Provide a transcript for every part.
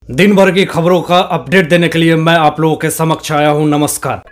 दिन भर की खबरों का अपडेट देने के लिए मैं आप लोगों के समक्ष आया हूं। नमस्कार।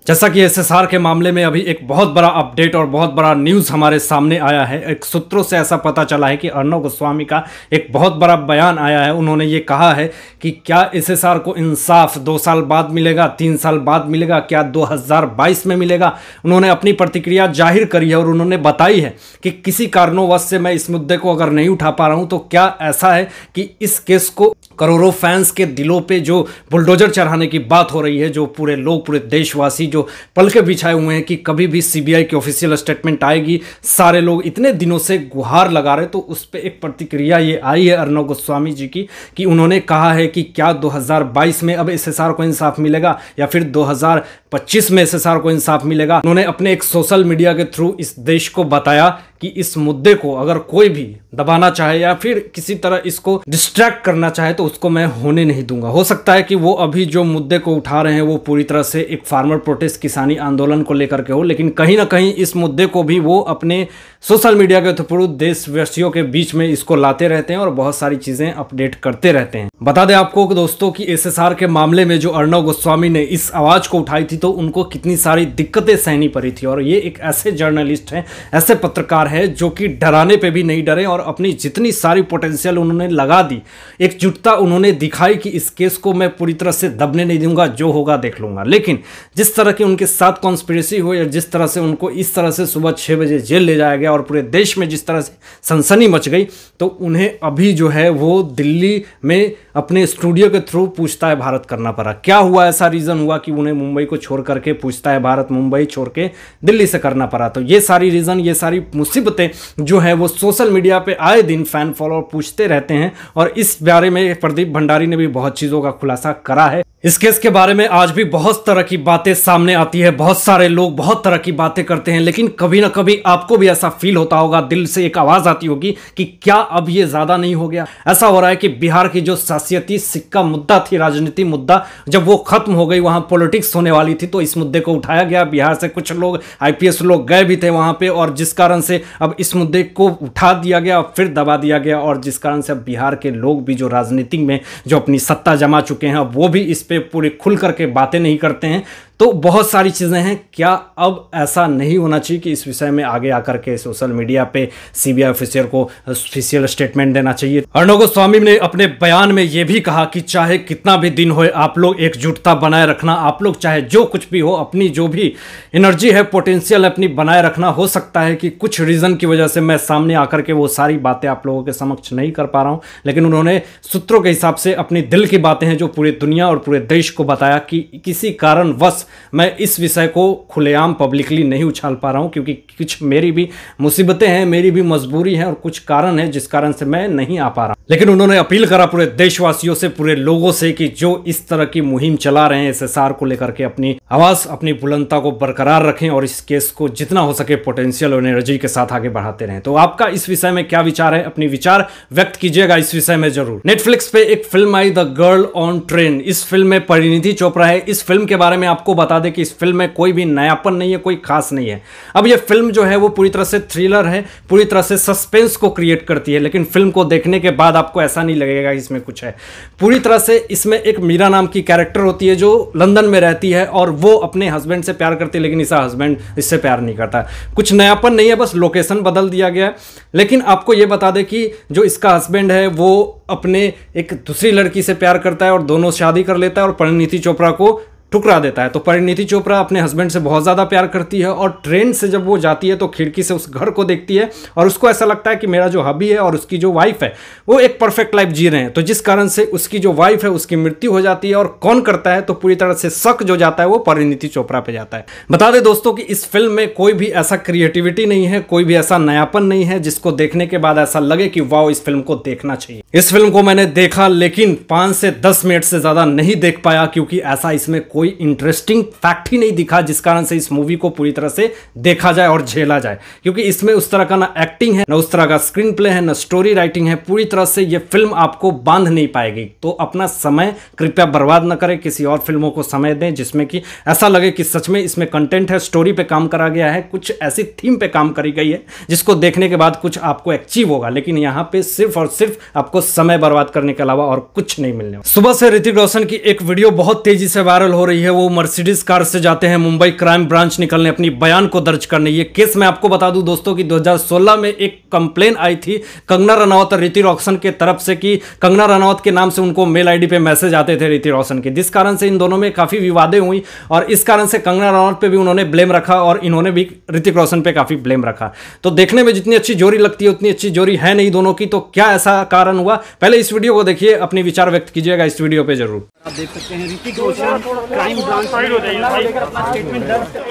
जैसा कि एसएसआर के मामले में अभी एक बहुत बड़ा अपडेट और बहुत बड़ा न्यूज़ हमारे सामने आया है। एक सूत्रों से ऐसा पता चला है कि अर्णव गोस्वामी का एक बहुत बड़ा बयान आया है। उन्होंने ये कहा है कि क्या एसएसआर को इंसाफ 2 साल बाद मिलेगा, 3 साल बाद मिलेगा, क्या 2022 में मिलेगा। उन्होंने अपनी प्रतिक्रिया जाहिर करी है और उन्होंने बताई है कि किसी कारणों से मैं इस मुद्दे को अगर नहीं उठा पा रहा हूँ तो क्या ऐसा है कि इस केस को करोड़ों फैंस के दिलों पे जो बुलडोजर चढ़ाने की बात हो रही है, जो पूरे लोग, पूरे देशवासी जो पलके बिछाए हुए हैं कि कभी भी सीबीआई की ऑफिशियल स्टेटमेंट आएगी, सारे लोग इतने दिनों से गुहार लगा रहे। तो उस पर एक प्रतिक्रिया ये आई है अर्णव गोस्वामी जी की कि उन्होंने कहा है कि क्या 2022 में अब एसएसआर को इंसाफ मिलेगा या फिर 2025 में एसएसआर को इंसाफ मिलेगा। उन्होंने अपने एक सोशल मीडिया के थ्रू इस देश को बताया कि इस मुद्दे को अगर कोई भी दबाना चाहे या फिर किसी तरह इसको डिस्ट्रैक्ट करना चाहे तो उसको मैं होने नहीं दूंगा। हो सकता है कि वो अभी जो मुद्दे को उठा रहे हैं वो पूरी तरह से एक फार्मर प्रोटेस्ट, किसानी आंदोलन को लेकर के हो, लेकिन कहीं ना कहीं इस मुद्दे को भी वो अपने सोशल मीडिया के थ्रू देशवासियों के बीच में इसको लाते रहते हैं और बहुत सारी चीजें अपडेट करते रहते हैं। बता दें आपको दोस्तों कि एसएसआर के मामले में जो अर्णव गोस्वामी ने इस आवाज को उठाई थी तो उनको कितनी सारी दिक्कतें सहनी पड़ी थी। और ये एक ऐसे जर्नलिस्ट हैं, ऐसे पत्रकार है जो कि डराने पे भी नहीं डरे और अपनी जितनी सारी पोटेंशियल उन्होंने लगा दी, एकजुटता उन्होंने दिखाई कि इस केस को मैं पूरी तरह से दबने नहीं दूंगा, जो होगा देख लूंगा। लेकिन जिस तरह की उनके साथ कॉन्स्पिरेसी हुई और जिस तरह से उनको इस तरह से सुबह 6 बजे जेल ले जाया गया और पूरे देश में जिस तरह से सनसनी मच गई, तो उन्हें अभी जो है वो दिल्ली में अपने स्टूडियो के थ्रू पूछता है भारत करना पड़ा। क्या हुआ, ऐसा रीजन हुआ कि उन्हें मुंबई को छोड़ करके पूछता है भारत, मुंबई छोड़ के दिल्ली से करना पड़ा। तो ये सारी रीजन, ये सारी मुसीबतें जो है वो सोशल मीडिया पे आए दिन फैन फॉलोअर पूछते रहते हैं और इस बारे में प्रदीप भंडारी ने भी बहुत चीजों का खुलासा करा है। इस केस के बारे में आज भी बहुत तरह की बातें सामने आती है, बहुत सारे लोग बहुत तरह की बातें करते हैं, लेकिन कभी ना कभी आपको भी ऐसा फील होता होगा, दिल से एक आवाज आती होगी कि क्या अब ये ज्यादा नहीं हो गया। ऐसा हो रहा है कि बिहार की जो सियासती सिक्का मुद्दा थी, राजनीति मुद्दा, जब वो खत्म हो गई, वहां पॉलिटिक्स होने वाली थी, तो इस मुद्दे को उठाया गया। बिहार से कुछ लोग, आईपीएस लोग गए भी थे वहां पे और जिस कारण से अब इस मुद्दे को उठा दिया गया, फिर दबा दिया गया और जिस कारण से अब बिहार के लोग भी जो राजनीति में जो अपनी सत्ता जमा चुके हैं, अब वो भी इस पे पूरे खुल करके बातें नहीं करते हैं। तो बहुत सारी चीजें हैं। क्या अब ऐसा नहीं होना चाहिए कि इस विषय में आगे आकर के सोशल मीडिया पे सीबीआई ऑफिसर को ऑफिशियल स्टेटमेंट देना चाहिए। अर्णव गोस्वामी ने अपने बयान में यह भी कहा कि चाहे कितना भी दिन हो, आप लोग एकजुटता बनाए रखना, आप लोग चाहे जो कुछ भी हो, अपनी जो भी एनर्जी है, पोटेंशियल अपनी बनाए रखना। हो सकता है कि कुछ रीजन की वजह से मैं सामने आकर के वो सारी बातें आप लोगों के समक्ष नहीं कर पा रहा हूं, लेकिन उन्होंने सूत्रों के हिसाब से अपनी दिल की बातें हैं जो पूरी दुनिया और पूरे देश को बताया कि किसी कारणवश मैं इस विषय को खुलेआम पब्लिकली नहीं उछाल पा रहा हूं क्योंकि कुछ मेरी भी मुसीबतें हैं, मेरी भी मजबूरी है और कुछ कारण है जिस कारण से मैं नहीं आ पा रहा। लेकिन उन्होंने अपील करा पूरे देशवासियों से, पूरे लोगों से कि जो इस तरह की मुहिम चला रहे हैं एसएसआर को लेकर के, अपनी आवाज, अपनी बुलंदता को बरकरार रखें और इस केस को जितना हो सके पोटेंशियल और एनर्जी के साथ आगे बढ़ाते रहें। तो आपका इस विषय में क्या विचार है, अपनी विचार व्यक्त कीजिएगा इस विषय में जरूर। नेटफ्लिक्स पे एक film I the girl on train. इस फिल्म में परिणीति चोपड़ा है। इस फिल्म के बारे में आपको बता दें कि इस फिल्म में कोई भी नयापन नहीं है, कोई खास नहीं है। अब यह फिल्म जो है वो पूरी तरह से थ्रिलर है, पूरी तरह से सस्पेंस को क्रिएट करती है, लेकिन फिल्म को देखने के बाद आपको ऐसा नहीं लगेगा इसमें कुछ है। पूरी तरह से इसमें एक मीरा नाम की कैरेक्टर होती है जो लंदन में रहती है और वो अपने हस्बैंड से प्यार करती है, लेकिन इसका हस्बैंड इससे प्यार नहीं करता। कुछ नयापन नहीं है, बस लोकेशन बदल दिया गया है। लेकिन आपको यह बता दें कि जो इसका हस्बैंड है वो अपने एक दूसरी लड़की से प्यार करता है और दोनों शादी कर लेता है और परिणीति चोपड़ा को ठुकरा देता है। तो परिणीति चोपड़ा अपने हस्बैंड से बहुत ज़्यादा प्यार करती है और ट्रेन से जब वो जाती है तो खिड़की से उस घर को देखती है और उसको ऐसा लगता है कि मेरा जो हबी है और उसकी जो वाइफ है वो एक परफेक्ट लाइफ जी रहे हैं। तो जिस कारण से उसकी जो वाइफ है उसकी मृत्यु हो जाती है और कौन करता है, तो पूरी तरह से शक जो जाता है वो परिणीति चोपड़ा पे जाता है। बता दें दोस्तों कि इस फिल्म में कोई भी ऐसा क्रिएटिविटी नहीं है, कोई भी ऐसा नयापन नहीं है जिसको देखने के बाद ऐसा लगे कि वाह, इस फिल्म को देखना चाहिए। इस फिल्म को मैंने देखा लेकिन 5 से 10 मिनट से ज़्यादा नहीं देख पाया क्योंकि ऐसा इसमें कोई कोई इंटरेस्टिंग फैक्ट ही नहीं दिखा जिस कारण से इस मूवी को पूरी तरह से देखा जाए और झेला जाए, क्योंकि इसमें उस तरह का ना एक्टिंग है, ना उस तरह का स्क्रीन प्ले है, ना स्टोरी राइटिंग है। पूरी तरह से ये फिल्म आपको बांध नहीं पाएगी। तो अपना समय कृपया बर्बाद न करें, किसी और फिल्मों को समय दें जिसमें कि ऐसा लगे कि सच में इसमें कंटेंट है, स्टोरी पे काम करा गया है, कुछ ऐसी थीम पे काम करी गई है जिसको देखने के बाद कुछ आपको अचीव होगा। लेकिन यहाँ पे सिर्फ और सिर्फ आपको समय बर्बाद करने के अलावा और कुछ नहीं मिलने वाला। सुबह से ऋतिक रोशन की एक वीडियो बहुत तेजी से वायरल हो रही है। वो मर्सिडीज कार से जाते हैं मुंबई क्राइम ब्रांच निकलने अपनी बयान को दर्ज करने। ये केस मैं आपको बता दूं दोस्तों कि 2016 में एक कंप्लेन आई थी कंगना रनौत और ऋतिक रोशन के तरफ से कि कंगना रनौत के नाम से उनको मेल आईडी पे मैसेज आते थे ऋतिक रोशन के, जिस कारण से इन दोनों में काफी विवादें हुई और इस कारण से कंगना रनौत पे भी उन्होंने ब्लेम रखा और इन्होंने भी ऋतिक रोशन पे काफी ब्लेम रखा। तो देखने में जितनी अच्छी जोड़ी लगती है उतनी अच्छी जोड़ी है नहीं दोनों की। तो क्या ऐसा कारण हुआ, पहले इस वीडियो को देखिए, अपने विचार व्यक्त कीजिएगा इस वीडियो पे जरूर। आप देख सकते हैं ऋतिक रोशन क्राइम ब्रांच में लेकर अपना स्टेटमेंट दर्ज।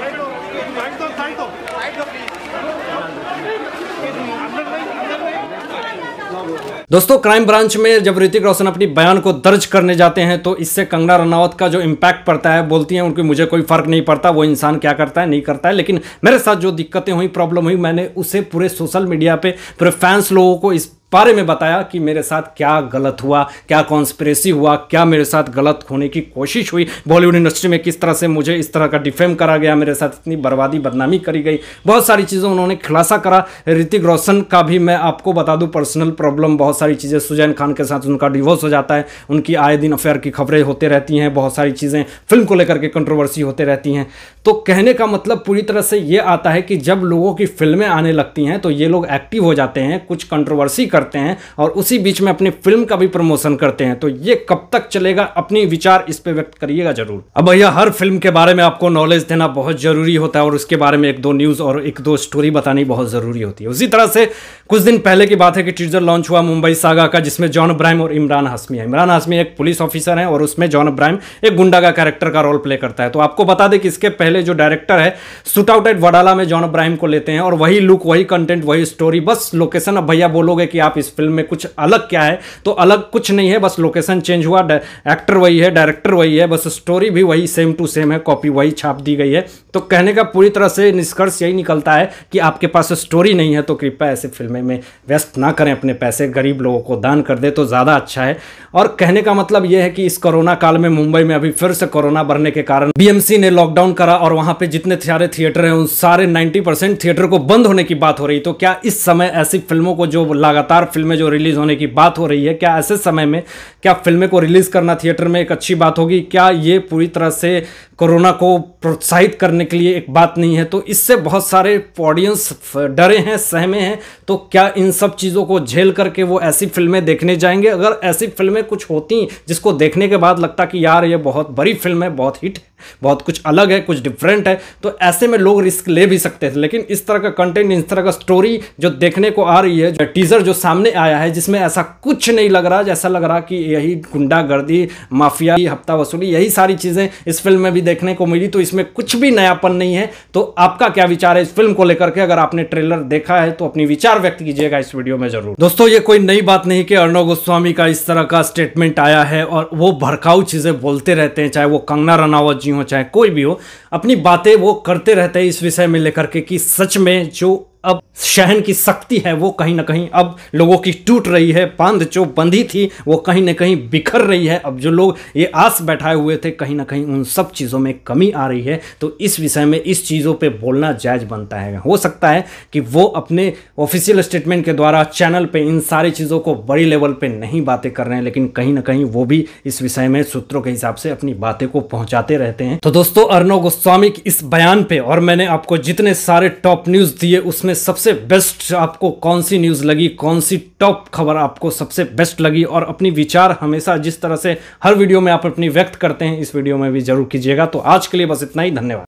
दोस्तों क्राइम ब्रांच में जब ऋतिक रोशन अपनी बयान को दर्ज करने जाते हैं तो इससे कंगना रनौत का जो इम्पैक्ट पड़ता है, बोलती हैं उनकी मुझे कोई फर्क नहीं पड़ता वो इंसान क्या करता है नहीं करता है, लेकिन मेरे साथ जो दिक्कतें हुई, प्रॉब्लम हुई, मैंने उसे पूरे सोशल मीडिया पे पूरे फैंस लोगों को इस बारे में बताया कि मेरे साथ क्या गलत हुआ, क्या कॉन्स्पिरेसी हुआ, क्या मेरे साथ गलत होने की कोशिश हुई, बॉलीवुड इंडस्ट्री में किस तरह से मुझे इस तरह का डिफेम करा गया, मेरे साथ इतनी बर्बादी बदनामी करी गई, बहुत सारी चीज़ें उन्होंने खुलासा करा। ऋतिक रोशन का भी मैं आपको बता दूं पर्सनल प्रॉब्लम, बहुत सारी चीज़ें, सुजैन खान के साथ उनका डिवोर्स हो जाता है, उनकी आए दिन अफेयर की खबरें होते रहती हैं, बहुत सारी चीज़ें फिल्म को लेकर के कंट्रोवर्सी होते रहती हैं। तो कहने का मतलब पूरी तरह से ये आता है कि जब लोगों की फिल्में आने लगती हैं तो ये लोग एक्टिव हो जाते हैं, कुछ कंट्रोवर्सी करते हैं और उसी बीच में अपनी फिल्म का भी प्रमोशन करते हैं। तो ये कब तक चलेगा, अपनी विचार इस पे व्यक्त करिएगा जरूर। अब भैया हर फिल्म के बारे में आपको नॉलेज देना बहुत जरूरी होता है और उसके बारे में एक दो न्यूज़ और एक दो स्टोरी बतानी बहुत जरूरी होती है। उसी तरह से कुछ दिन पहले की बात है कि टीजर लॉन्च हुआ मुंबई सागा का, जिसमें जॉन अब्राहम और इमरान हाशमी है। इमरान हाशमी एक पुलिस ऑफिसर है और उसमें जॉन अब्राहम एक गुंडा का कैरेक्टर का रोल प्ले करता है। तो आपको बता दें कि इसके पहले जो डायरेक्टर है शूट आउट एट वडाला में जॉन अब्राहम को लेते हैं और वही लुक, वही कंटेंट, वही स्टोरी, बस लोकेशन। अब भैया बोलोगे कि आप इस फिल्म में कुछ अलग क्या है, तो अलग कुछ नहीं है, बस लोकेशन चेंज हुआ, एक्टर वही है, डायरेक्टर वही है, बस स्टोरी भी वही सेम टू सेम है, कॉपी वही छाप दी गई है। तो कहने का पूरी तरह से निष्कर्ष यही निकलता है कि आपके पास स्टोरी नहीं है तो कृपया ऐसे फिल्में में व्यस्त ना करें अपने पैसे, गरीब लोगों को दान कर दे तो ज़्यादा अच्छा है। और कहने का मतलब यह है कि इस कोरोना काल में मुंबई में अभी फिर से कोरोना बढ़ने के कारण बीएमसी ने लॉकडाउन करा और वहां पे जितने सारे थिएटर हैं उन सारे 90% थिएटर को बंद होने की बात हो रही। तो क्या इस समय ऐसी फिल्मों को, जो लगातार फिल्में जो रिलीज होने की बात हो रही है, क्या ऐसे समय में क्या फिल्में को रिलीज करना थिएटर में एक अच्छी बात होगी? क्या ये पूरी तरह से कोरोना को प्रोत्साहित करने के लिए एक बात नहीं है? तो इससे बहुत सारे ऑडियंस डरे हैं, सहमे हैं। तो क्या इन सब चीज़ों को झेल करके वो ऐसी फिल्में देखने जाएंगे? अगर ऐसी फिल्में कुछ होती जिसको देखने के बाद लगता कि यार ये बहुत बड़ी फिल्म है, बहुत हिट, बहुत कुछ अलग है, कुछ डिफरेंट है, तो ऐसे में लोग रिस्क ले भी सकते थे। लेकिन इस तरह का कंटेंट, इस तरह का स्टोरी जो देखने को आ रही है, जो टीजर जो सामने आया है, जिसमें ऐसा कुछ नहीं लग रहा, जैसा लग रहा कि यही गुंडागर्दी, माफिया, हफ्ता वसूली, यही सारी चीजें इस फिल्म में भी देखने को मिली। तो इसमें कुछ भी नयापन नहीं है। तो आपका क्या विचार है इस फिल्म को लेकर के? अगर आपने ट्रेलर देखा है तो अपनी विचार व्यक्त कीजिएगा इस वीडियो में जरूर। दोस्तों ये कोई नई बात नहीं कि अर्णव गोस्वामी का इस तरह का स्टेटमेंट आया है और वो भड़काऊ चीजें बोलते रहते हैं, चाहे वो कंगना रनावत जी हो, चाहे कोई भी हो, अपनी बातें वो करते रहते हैं इस विषय में लेकर के कि सच में जो अब शहन की शक्ति है वो कहीं ना कहीं अब लोगों की टूट रही है, बांध जो बंधी थी वो कहीं ना कहीं बिखर रही है। अब जो लोग ये आस बैठाए हुए थे कहीं ना कहीं उन सब चीज़ों में कमी आ रही है। तो इस विषय में इस चीज़ों पे बोलना जायज़ बनता है। हो सकता है कि वो अपने ऑफिशियल स्टेटमेंट के द्वारा चैनल पे इन सारी चीज़ों को बड़ी लेवल पे नहीं बातें कर रहे हैं, लेकिन कहीं ना कहीं वो भी इस विषय में सूत्रों के हिसाब से अपनी बातें को पहुंचाते रहते हैं। तो दोस्तों अर्णव गोस्वामी की इस बयान पे और मैंने आपको जितने सारे टॉप न्यूज़ दिए उसमें सबसे बेस्ट आपको कौन सी न्यूज़ लगी, कौन सी टॉप खबर आपको सबसे बेस्ट लगी, और अपनी विचार हमेशा जिस तरह से हर वीडियो में आप अपनी व्यक्त करते हैं इस वीडियो में भी जरूर कीजिएगा। तो आज के लिए बस इतना ही, धन्यवाद।